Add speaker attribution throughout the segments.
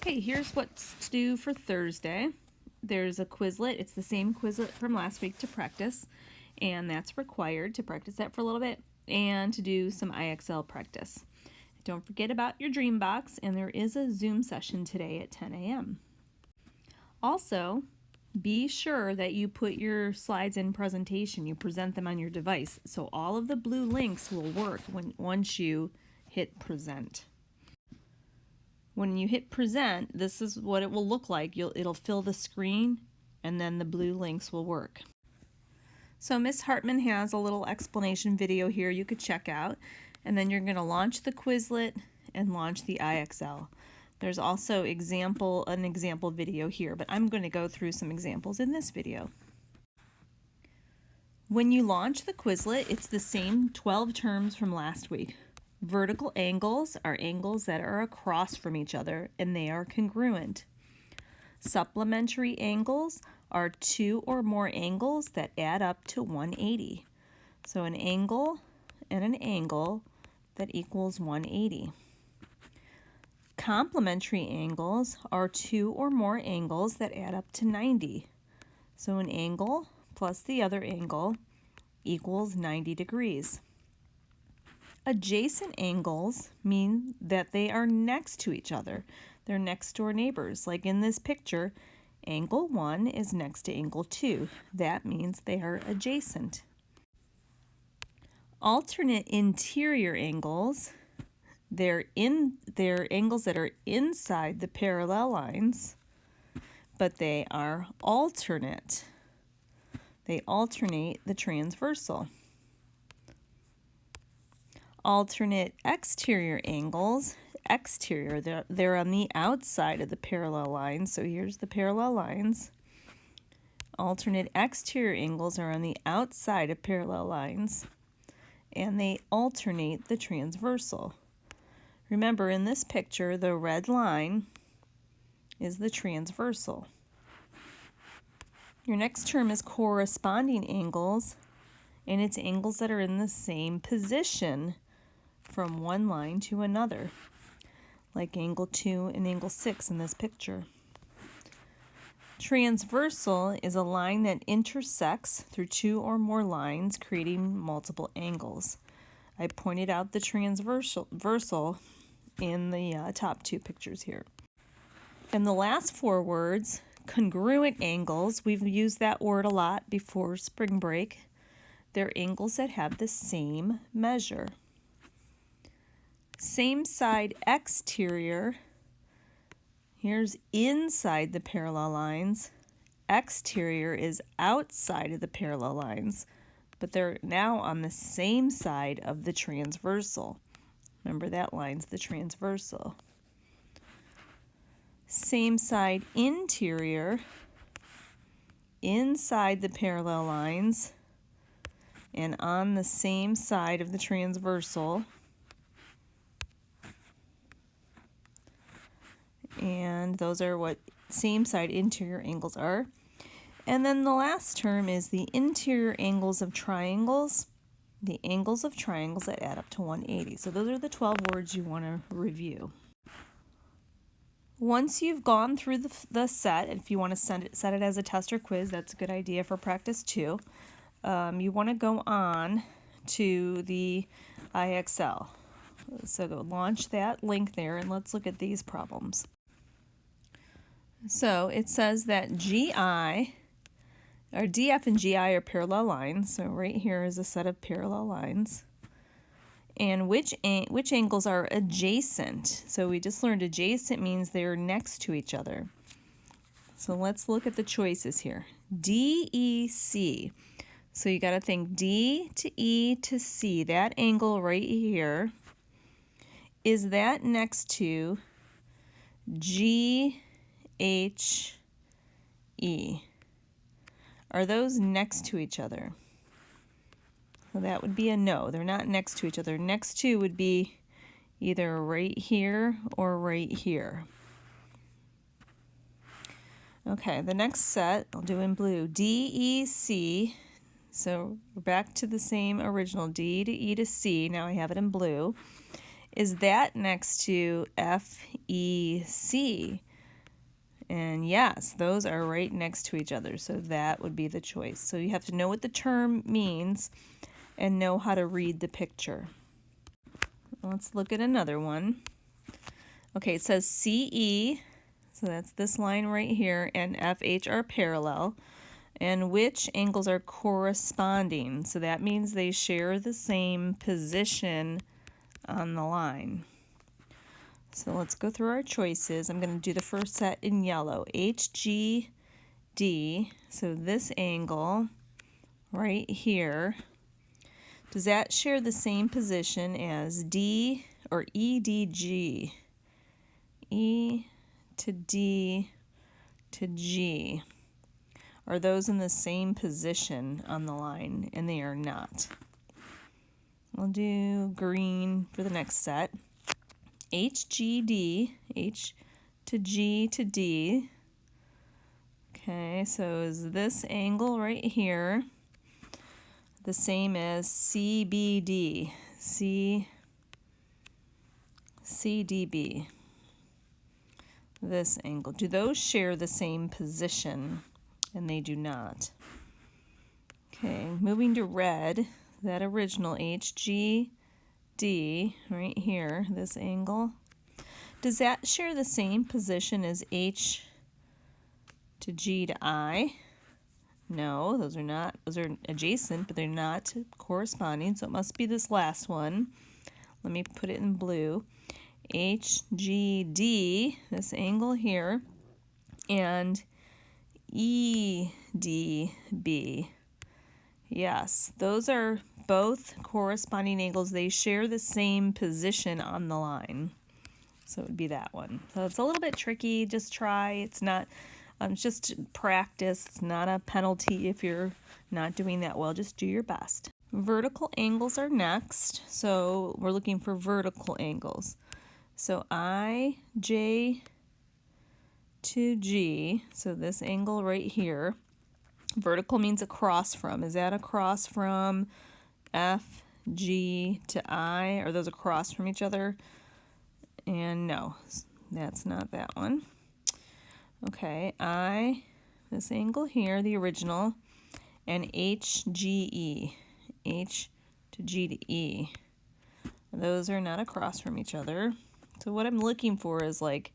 Speaker 1: Okay, here's what's to do for Thursday. There's a Quizlet. It's the same Quizlet from last week to practice, and that's required to practice that for a little bit and to do some IXL practice. Don't forget about your dream box, and there is a Zoom session today at 10 a.m. Also, be sure that you put your slides in presentation. You present them on your device, so all of the blue links will work once you hit present. When you hit present, this is what it will look like. It'll fill the screen, and then the blue links will work. So Miss Hartman has a little explanation video here you could check out, and then you're going to launch the Quizlet and launch the IXL. There's also an example video here, but I'm going to go through some examples in this video. When you launch the Quizlet, it's the same 12 terms from last week. Vertical angles are angles that are across from each other, and they are congruent. Supplementary angles are two or more angles that add up to 180. So an angle and an angle that equals 180. Complementary angles are two or more angles that add up to 90. So an angle plus the other angle equals 90 degrees. Adjacent angles mean that they are next to each other. They're next door neighbors. Like in this picture, angle 1 is next to angle 2. That means they are adjacent. Alternate interior angles, they're angles that are inside the parallel lines, but they are alternate. They alternate the transversal. Alternate exterior angles, they're on the outside of the parallel lines. So here's the parallel lines. Alternate exterior angles are on the outside of parallel lines, and they alternate the transversal. Remember, in this picture, the red line is the transversal. Your next term is corresponding angles, and it's angles that are in the same position from one line to another, like angle 2 and angle 6 in this picture. Transversal is a line that intersects through two or more lines, creating multiple angles. I pointed out the transversal in the top two pictures here. And the last four words, congruent angles, we've used that word a lot before spring break. They're angles that have the same measure. Same side exterior, here's inside the parallel lines. Exterior is outside of the parallel lines, but they're now on the same side of the transversal. Remember, that line's the transversal. Same side interior, inside the parallel lines, and on the same side of the transversal. And those are what same side interior angles are. And then the last term is the interior angles of triangles, the angles of triangles that add up to 180. So those are the 12 words you want to review. Once you've gone through the set, if you want to set it as a test or quiz, that's a good idea for practice too. You want to go on to the IXL. So go launch that link there, and let's look at these problems. So it says that GI, or DF and GI are parallel lines. So right here is a set of parallel lines. And which angles are adjacent? So we just learned adjacent means they're next to each other. So let's look at the choices here. DEC. So you got to think D to E to C. That angle right here, is that next to GHE? Are those next to each other? Well, that would be a no. They're not next to each other. Next to would be either right here or right here. Okay, the next set, I'll do in blue. DEC, so we're back to the same original, D to E to C. Now I have it in blue. Is that next to FEC? And yes, those are right next to each other, so that would be the choice. So you have to know what the term means and know how to read the picture. Let's look at another one. Okay, it says CE, so that's this line right here, and FH are parallel. And which angles are corresponding? So that means they share the same position on the line. So let's go through our choices. I'm going to do the first set in yellow. HGD, so this angle right here, does that share the same position as D or EDG? E to D to G. Are those in the same position on the line? And they are not. We'll do green for the next set. HGD, H to G to D. Okay, so is this angle right here the same as CBD, CDB? This angle. Do those share the same position? And they do not. Okay, moving to red, that original HGD right here, this angle, does that share the same position as H to G to I? No, those are not. Those are adjacent, but they're not corresponding, so it must be this last one. Let me put it in blue. HGD, this angle here, and EDB. Yes, those are both corresponding angles. They share the same position on the line. So it would be that one. So it's a little bit tricky. Just try. It's not, it's just practice. It's not a penalty if you're not doing that well. Just do your best. Vertical angles are next. So we're looking for vertical angles. So IJ to G, so this angle right here, vertical means across from. Is that across from F, G to I? Are those across from each other? And no, that's not that one. Okay, this angle here, the original, and HGE, H to G to E. Those are not across from each other. So what I'm looking for is like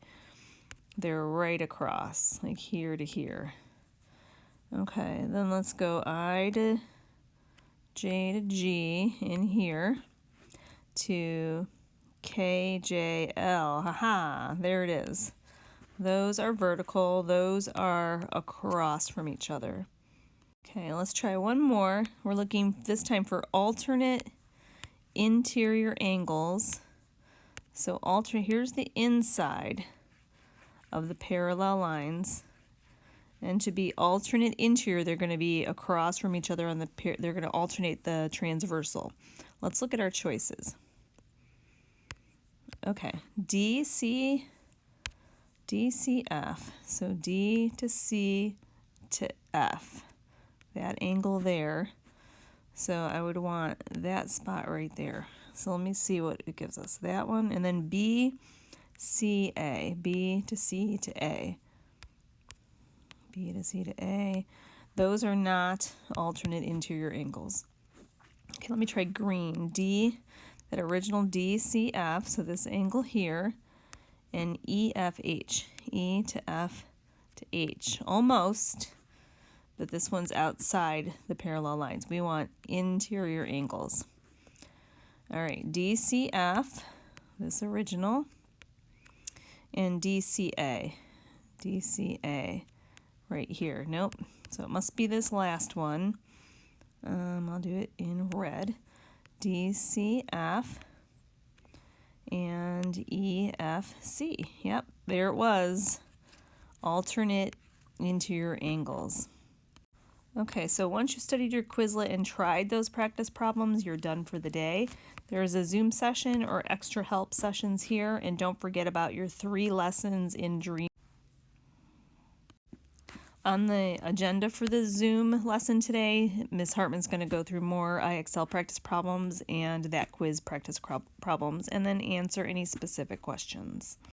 Speaker 1: they're right across, like here to here. Okay, then let's go I to J to G in here to KJL. Haha, there it is. Those are vertical, those are across from each other. Okay, let's try one more. We're looking this time for alternate interior angles. So here's the inside of the parallel lines. And to be alternate interior, they're going to be across from each other on the they're going to alternate the transversal. Let's look at our choices. Okay, DCF. So D to C to F. That angle there. So I would want that spot right there. So let me see what it gives us. That one, and then BCA, B to C to A. B to C to A. Those are not alternate interior angles. Okay, let me try green. D, that original DCF, so this angle here, and EFH, E to F to H. Almost, but this one's outside the parallel lines. We want interior angles. All right, DCF, this original, and DCA, right here. Nope, so it must be this last one. I'll do it in red. DCF and EFC. Yep, there it was. Alternate interior angles. Okay, so once you studied your Quizlet and tried those practice problems, you're done for the day. There's a Zoom session or extra help sessions here, and don't forget about your 3 lessons in Dream. On the agenda for the Zoom lesson today, Ms. Hartman's going to go through more IXL practice problems and that quiz practice problems, and then answer any specific questions.